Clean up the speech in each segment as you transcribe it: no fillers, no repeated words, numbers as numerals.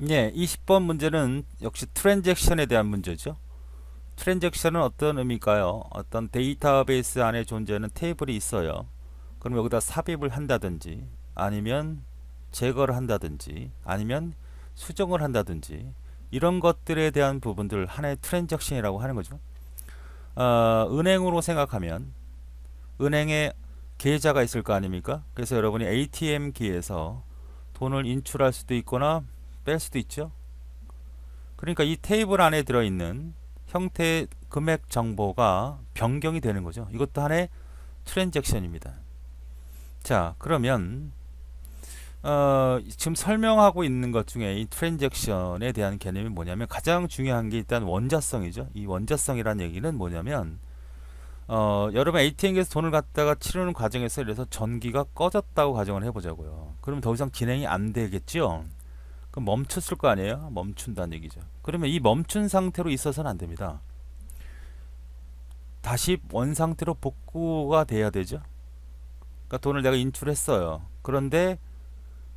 예, 20번 문제는 역시 트랜잭션에 대한 문제죠. 트랜잭션은 어떤 의미일까요? 어떤 데이터베이스 안에 존재하는 테이블이 있어요. 그럼 여기다 삽입을 한다든지 아니면 제거를 한다든지 아니면 수정을 한다든지 이런 것들에 대한 부분들 하나의 트랜잭션이라고 하는 거죠. 은행으로 생각하면 은행에 계좌가 있을 거 아닙니까? 그래서 여러분이 ATM기에서 돈을 인출할 수도 있거나 뺄 수도 있죠. 그러니까 이 테이블 안에 들어있는 형태의 금액 정보가 변경이 되는 거죠. 이것도 하나의 트랜잭션입니다. 자, 그러면 지금 설명하고 있는 것 중에 이 트랜잭션에 대한 개념이 뭐냐면 가장 중요한 게 일단 원자성이죠. 이 원자성이라는 얘기는 뭐냐면 여러분 ATM에서 돈을 갖다가 치르는 과정에서 이래서 전기가 꺼졌다고 가정을 해보자고요. 그러면 더 이상 진행이 안 되겠죠. 그럼 멈췄을 거 아니에요? 멈춘다는 얘기죠. 그러면 이 멈춘 상태로 있어서는 안 됩니다. 다시 원 상태로 복구가 돼야 되죠. 그러니까 돈을 내가 인출했어요. 그런데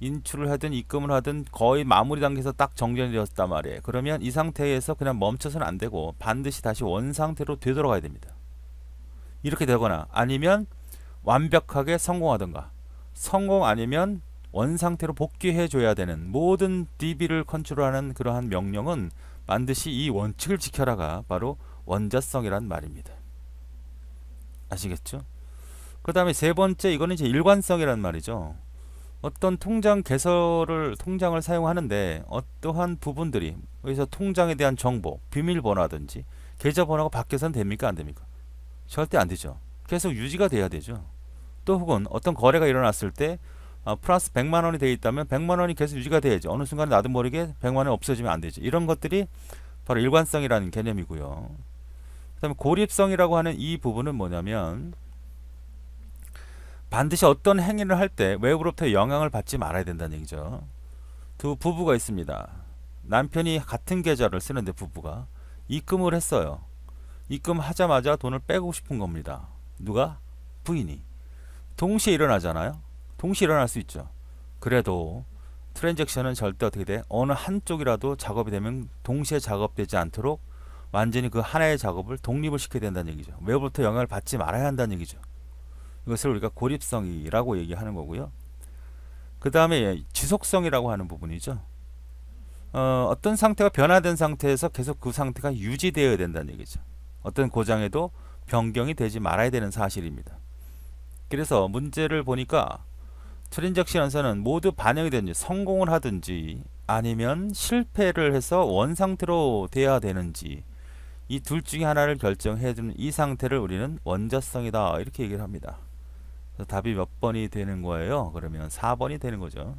인출을 하든 입금을 하든 거의 마무리 단계에서 딱 정전이 되었단 말이에요. 그러면 이 상태에서 그냥 멈춰서는 안 되고 반드시 다시 원 상태로 되돌아가야 됩니다. 이렇게 되거나 아니면 완벽하게 성공하든가 성공 아니면 원 상태로 복귀해 줘야 되는 모든 DB를 컨트롤하는 그러한 명령은 반드시 이 원칙을 지켜라가 바로 원자성이란 말입니다. 아시겠죠? 그 다음에 세 번째 이거는 이제 일관성이란 말이죠. 어떤 통장을 사용하는데 어떠한 부분들이 여기서 통장에 대한 정보, 비밀번호라든지 계좌번호가 바뀌어서는 됩니까? 안 됩니까? 절대 안 되죠. 계속 유지가 돼야 되죠. 또 혹은 어떤 거래가 일어났을 때 플러스 100만 원이 되어 있다면 100만 원이 계속 유지가 돼야지. 어느 순간에 나도 모르게 100만 원이 없어지면 안 되죠. 이런 것들이 바로 일관성이라는 개념이고요. 그다음에 고립성이라고 하는 이 부분은 뭐냐면 반드시 어떤 행위를 할 때 외부로부터 영향을 받지 말아야 된다는 얘기죠. 두 부부가 있습니다. 남편이 같은 계좌를 쓰는데 부부가 입금을 했어요. 입금하자마자 돈을 빼고 싶은 겁니다. 누가? 부인이. 동시에 일어나잖아요. 동시에 일어날 수 있죠. 그래도 트랜잭션은 절대 어떻게 돼? 어느 한쪽이라도 작업이 되면 동시에 작업되지 않도록 완전히 그 하나의 작업을 독립을 시켜야 된다는 얘기죠. 외부부터 영향을 받지 말아야 한다는 얘기죠. 이것을 우리가 고립성이라고 얘기하는 거고요. 그 다음에 지속성이라고 하는 부분이죠. 어떤 상태가 변화된 상태에서 계속 그 상태가 유지되어야 된다는 얘기죠. 어떤 고장에도 변경이 되지 말아야 되는 사실입니다. 그래서 문제를 보니까 트랜잭션에서는 모두 반영이 되는지 성공을 하든지 아니면 실패를 해서 원 상태로 돼야 되는지 이 둘 중에 하나를 결정해 주는 이 상태를 우리는 원자성이다 이렇게 얘기를 합니다. 그래서 답이 몇 번이 되는 거예요? 그러면 4번이 되는 거죠.